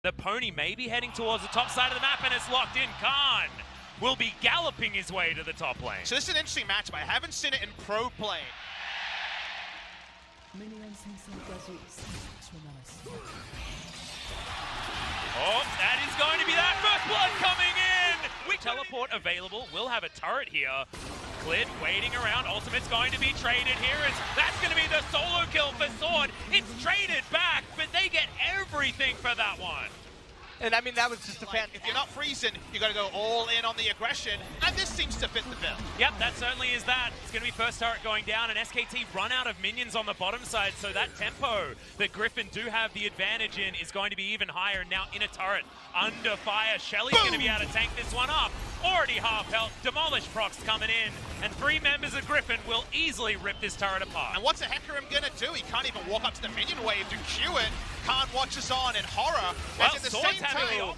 The Pony may be heading towards the top side of the map, and it's locked in. Khan will be galloping his way to the top lane. So this is an interesting matchup. I haven't seen it in pro play. Oh, that is going to be that first blood coming in! We teleport available. We'll have a turret here. Clid waiting around. Ultimate's going to be traded here. That's going to be the solo kill for Sword. It's traded back, but they get everything for that one. And I mean, that was just a fan. If you're not freezing, you got to go all in on the aggression, and this seems to fit the bill. Yep, that certainly is that. It's going to be first turret going down, and SKT run out of minions on the bottom side, so that tempo that Griffin do have the advantage in is going to be even higher. Now in a turret, under fire. Shelly's going to be able to tank this one up. Already half health. Demolish procs coming in, and 3 members of Griffin will easily rip this turret apart. And what's a Hecarim gonna do? He can't even walk up to the minion wave to cue it. Khan watches on in horror. Well, at the Sword's same having time,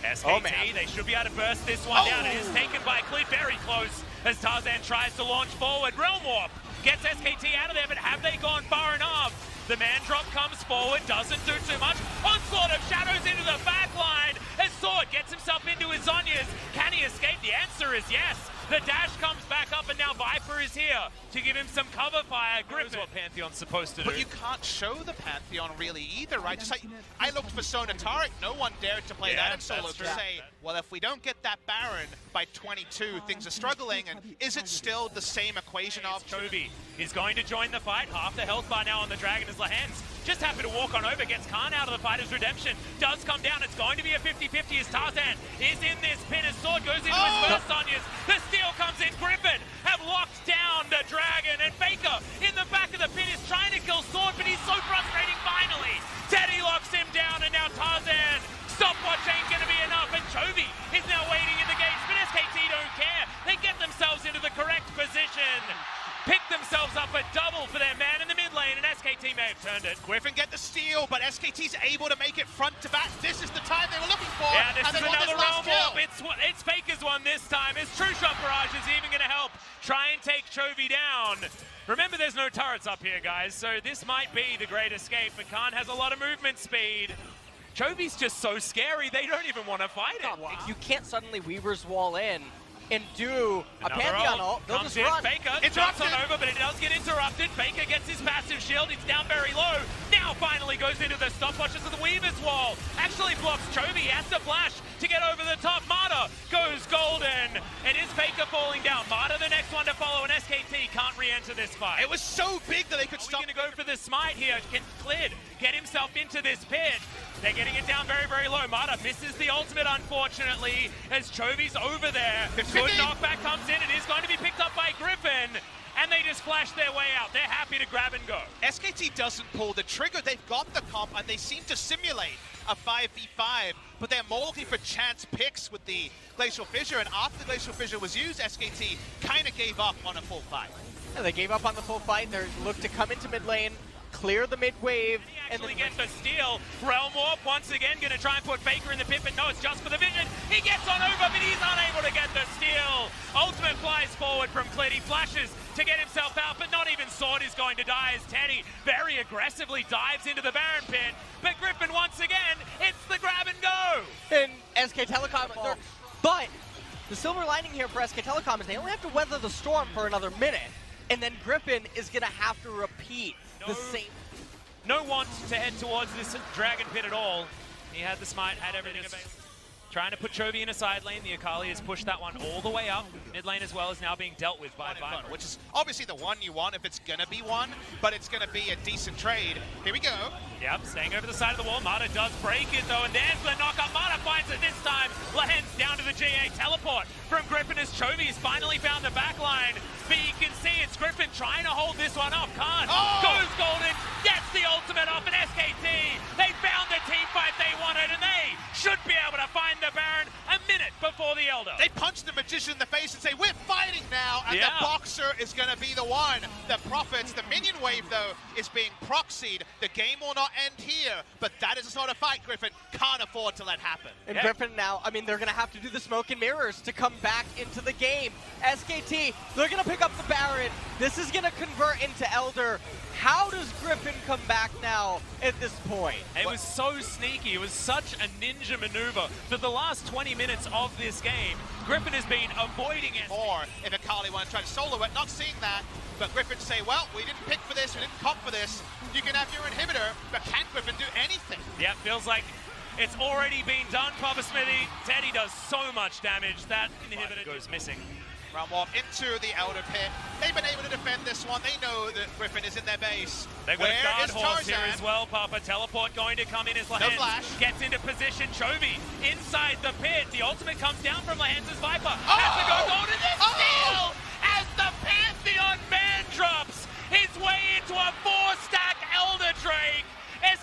SKT, they should be able to burst this one down. It is taken by Clid very close as Tarzan tries to launch forward. Realm Warp gets SKT out of there, but have they gone far enough? The man drop comes forward, doesn't do too much. Onslaught of Shadows into the back line as Sword gets himself into his Zhonya's. Can he escape? The answer is yes. The dash comes back up, and now Viper is here to give him some cover fire. Griffin, what Pantheon's supposed to do. But you can't show the Pantheon really either, right? Just like I looked for Sona Taric, no one dared to play that in solo to say, well, if we don't get that Baron by 22, things are struggling, and is it still the same equation of Chovy is going to join the fight. Half the health bar now on the Dragon as Lahens just happy to walk on over, gets Khan out of the fight as Redemption does come down. It's going to be a 50-50 as Tarzan is in this pin as Sword goes into his first Sonya's. The steal comes in. Griffin have locked down the Dragon, and Faker in the back of the pin is trying to kill Sword, but he's so frustrating finally. Teddy locks him down, and now Tarzan. Stopwatch ain't gonna be enough, and Chovy is now waiting in the gates, but SKT don't care. They get themselves into the correct position. Pick themselves up a double for their man in the mid lane, and SKT may have turned it. Griffin get the steal, but SKT's able to make it front to back. This is the time they were looking for. Yeah, this is another Realm Warp. Kill. It's Faker's one this time. Is True Shot Barrage is even going to help try and take Chovy down. Remember, there's no turrets up here, guys, so this might be the great escape, but Khan has a lot of movement speed. Chovy's just so scary, they don't even want to fight it. Wow. You can't suddenly Weaver's Wall in and do a Pantheon ult. They'll just run. Faker jumps on over, but it does get interrupted. Faker gets his passive shield. It's down very low. Now finally goes into the stopwatches of the Weaver's Wall. Actually blocks Chovy. He has to flash to get over the top. Marta goes golden. And is Faker falling down? Marta the next one to follow, and SKT can't re-enter this fight. It was so big that they could stop. We're going to go for the smite here. Can Clid get himself into this pit? They're getting it down very, very low. Marta misses the ultimate, unfortunately, as Chovy's over there. Good knockback comes in. It is going to be picked up by Griffin, and they just flash their way out. They're happy to grab and go. SKT doesn't pull the trigger. They've got the comp, and they seem to simulate a 5v5, but they're more looking for chance picks with the Glacial Fissure, and after the Glacial Fissure was used, SKT kind of gave up on a full fight. Yeah, they gave up on the full fight. They looked to come into mid lane, clear the mid wave, and then get the steal. Realm Warp once again going to try and put Faker in the pit, but no, it's just for the vision. He gets on over, but he's unable to get the steal. Ultimate flies forward from Clid. He flashes to get himself out, but not even Sword is going to die as Teddy very aggressively dives into the Baron pit. But Griffin once again, it's the grab and go. And SK Telecom, but the silver lining here for SK Telecom is they only have to weather the storm for another minute, and then Griffin is going to have to repeat the same. No want to head towards this Dragon pit at all. He had the smite, had everything available. Trying to put Chovy in a side lane. The Akali has pushed that one all the way up. Mid lane as well is now being dealt with by Viper. Which is obviously the one you want if it's going to be one, but it's going to be a decent trade. Here we go. Yep, staying over the side of the wall. Marta does break it though, and there's the knockup. Marta finds it this time. Lahens down to the GA teleport from Griffin as Chovy's finally found the back line. But you can see it's Griffin trying to hold this one up. Khan goes golden, gets the ultimate off, and SKT, they found the team fight they wanted, and they should be able to find the Baron a minute before the Elder. They punch the Magician in the face and say, we're fighting now, and the Boxer is going to be the one that profits. The minion wave, though, is being proxied. The game will not end here, but that is the sort of fight Griffin can't afford to let happen. And Griffin now, I mean, they're going to have to do the smoke and mirrors to come back into the game. SKT, they're going to pick up the Baron. This is going to convert into Elder. How does Griffin come back now at this point? It was so sneaky. It was such a ninja maneuver. For the last 20 minutes of this game, Griffin has been avoiding it. Or if Akali want to try to solo it, not seeing that, but Griffin say, well, we didn't pick for this, we didn't comp for this. You can have your inhibitor, but can't Griffin do anything? Yeah, feels like it's already been done, Papa Smithy. Teddy does so much damage. That inhibitor goes missing. Round walk into the Elder Pit. They've been able to defend this one. They know that Griffin is in their base. They've got Where a guard is horse here Tarzan? as well, Papa. Teleport going to come in as No Lahens flash. gets into position. Chovy inside the pit. The ultimate comes down from Lahens' Viper. Oh! Has to go golden to Oh! steal as the Pantheon man drops his way into a 4-stack Elder Drake.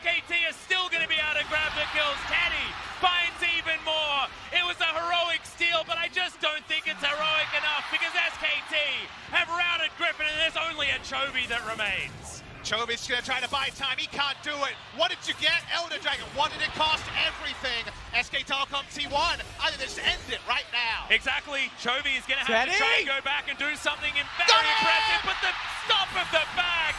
SKT is still going to be able to grab the kills. Teddy finds even more. It was a heroic steal, but I just don't think it's heroic enough because SKT have routed Griffin and there's only a Chovy that remains. Chovy's going to try to buy time. He can't do it. What did you get, Elder Dragon? What did it cost? Everything. SK Telecom T1. I think they just end it right now. Exactly. Chovy is going to have to try and go back and do something very Got it! impressive, but the stop of the back